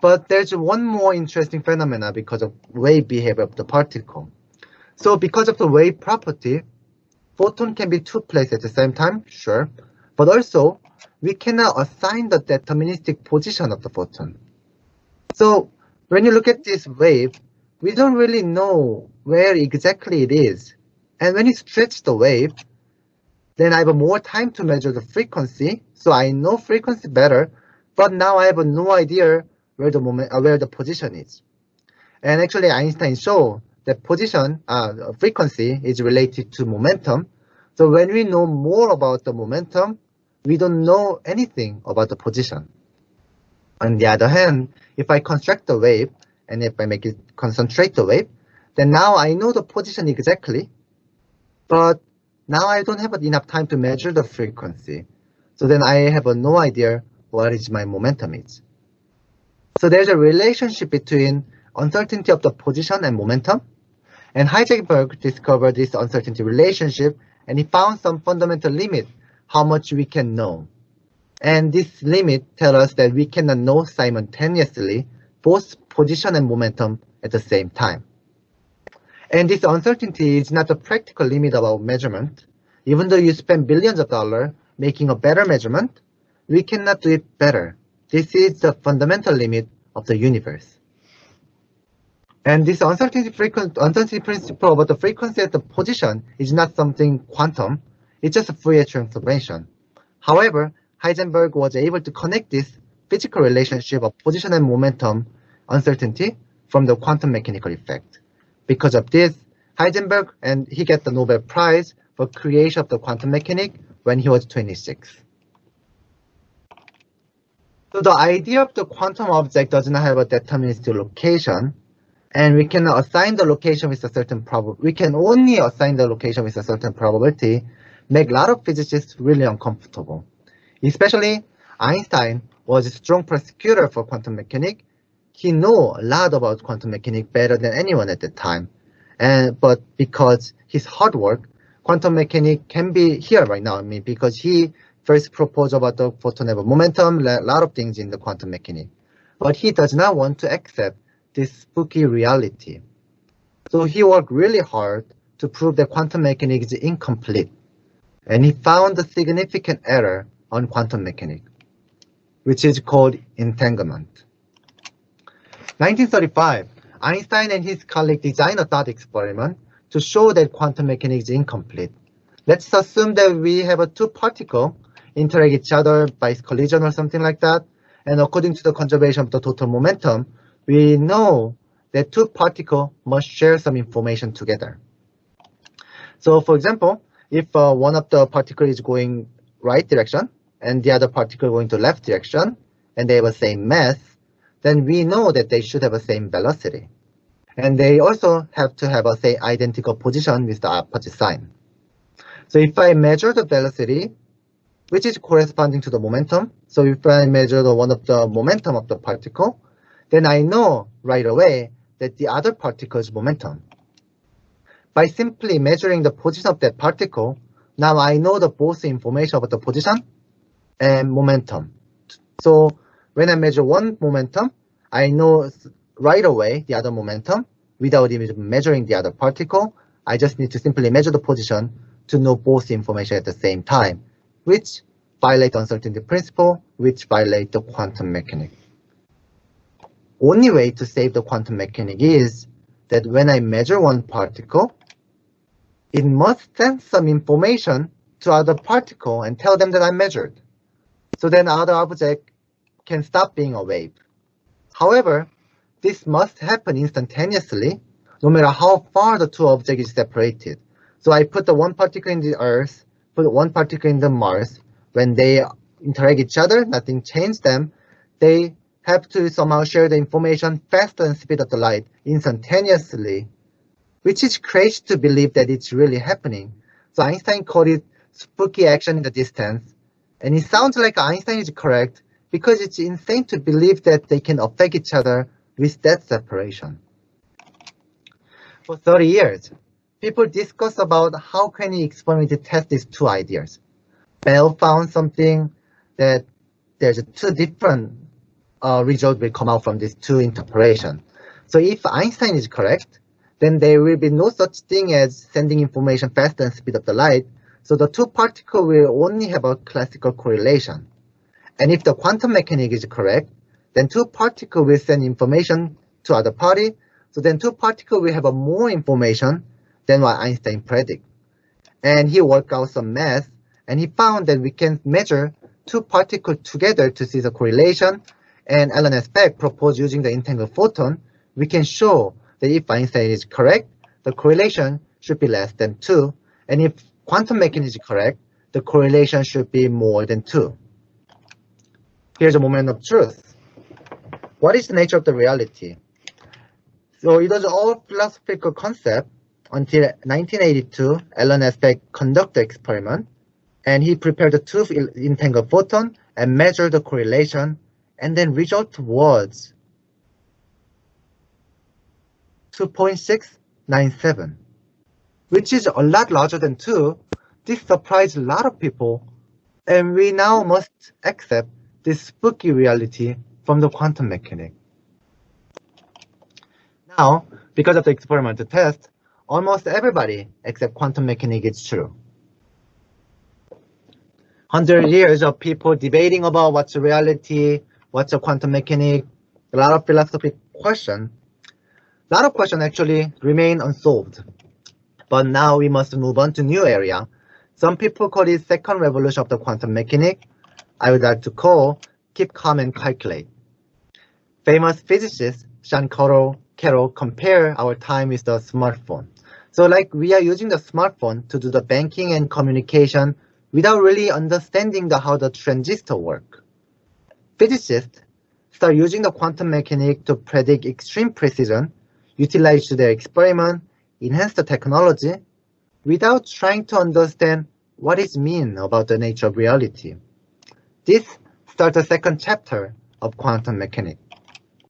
But there's one more interesting phenomena because of wave behavior of the particle. So because of the wave property, photon can be two places at the same time, sure. But also, we cannot assign the deterministic position of the photon. So when you look at this wave, we don't really know where exactly it is. And when you stretch the wave, then I have more time to measure the frequency. So I know frequency better, but now I have no idea where the position is. And actually Einstein showed that frequency is related to momentum. So when we know more about the momentum, we don't know anything about the position. On the other hand, if I construct the wave, and if I make it concentrate the wave, then now I know the position exactly, but now I don't have enough time to measure the frequency. So then I have no idea what is my momentum is. So there's a relationship between uncertainty of the position and momentum. And Heisenberg discovered this uncertainty relationship, and he found some fundamental limit how much we can know. And this limit tells us that we cannot know simultaneously both position and momentum at the same time. And this uncertainty is not the practical limit of our measurement. Even though you spend billions of dollars making a better measurement, we cannot do it better. This is the fundamental limit of the universe. And this uncertainty principle about the frequency at the position is not something quantum. It's just a Fourier transformation. However, Heisenberg was able to connect this physical relationship of position and momentum uncertainty from the quantum mechanical effect. Because of this, Heisenberg, and he got the Nobel Prize for creation of the quantum mechanics when he was 26. So the idea of the quantum object does not have a deterministic location, and we can assign the location with a certain probability. We can only assign the location with a certain probability, make a lot of physicists really uncomfortable. Especially Einstein was a strong prosecutor for quantum mechanics. He knew a lot about quantum mechanics better than anyone at the time. But because his hard work, quantum mechanics can be here right now. I mean, because he first proposed about the photon have a momentum, a lot of things in the quantum mechanics. But he does not want to accept this spooky reality. So he worked really hard to prove that quantum mechanics is incomplete. And he found a significant error on quantum mechanics, which is called entanglement. 1935, Einstein and his colleague designed a thought experiment to show that quantum mechanics is incomplete. Let's assume that we have two particles interact each other by collision or something like that. And according to the conservation of the total momentum, we know that two particles must share some information together. So for example, if one of the particles is going right direction and the other particle going to left direction, and they have the same mass, then we know that they should have the same velocity. And they also have to have a say identical position with the opposite sign. So if I measure the velocity, which is corresponding to the momentum, so if I measure the one of the momentum of the particle, then I know right away that the other particle's momentum. By simply measuring the position of that particle, now I know the both information about the position and momentum. So when I measure one momentum, I know right away the other momentum without even measuring the other particle. I just need to simply measure the position to know both information at the same time, which violate the uncertainty principle, which violate the quantum mechanics. Only way to save the quantum mechanics is that when I measure one particle, it must send some information to other particle and tell them that I measured. So then other object can stop being a wave. However, this must happen instantaneously, no matter how far the two objects is separated. So I put the one particle in the Earth, put one particle in the Mars. When they interact each other, nothing changes them. They have to somehow share the information faster than the speed of the light instantaneously, which is crazy to believe that it's really happening. So Einstein called it spooky action in the distance. And it sounds like Einstein is correct because it's insane to believe that they can affect each other with that separation. For 30 years, people discuss about how can we experiment to test these two ideas. Bell found something that there's two different result will come out from these two interpretations. So if Einstein is correct, then there will be no such thing as sending information faster than the speed of the light. So the two particles will only have a classical correlation. And if the quantum mechanics is correct, then two particles will send information to other party. So then two particles will have a more information than what Einstein predict. And he worked out some math, and he found that we can measure two particles together to see the correlation. And Alan S. Beck proposed using the entangled photon, we can show that if Einstein is correct, the correlation should be less than 2. And if quantum mechanics is correct, the correlation should be more than 2. Here's a moment of truth. What is the nature of the reality? So it was all philosophical concept until 1982, Alan S. Beck conducted the experiment, and he prepared the two entangled photon and measured the correlation, and then result was 2.697, which is a lot larger than 2. This surprised a lot of people, and we now must accept this spooky reality from the quantum mechanics. Now, because of the experimental test, almost everybody except quantum mechanics is true. 100 years of people debating about what's reality, what's a quantum mechanics, a lot of philosophical questions. A lot of questions actually remain unsolved. But now we must move on to new area. Some people call it second revolution of the quantum mechanics. I would like to call keep calm and calculate. Famous physicist Sean Carroll compare our time with the smartphone. So like we are using the smartphone to do the banking and communication without really understanding how the transistor work. Physicists start using the quantum mechanics to predict extreme precision, utilize their experiment, enhance the technology, without trying to understand what it means about the nature of reality. This starts the second chapter of quantum mechanics.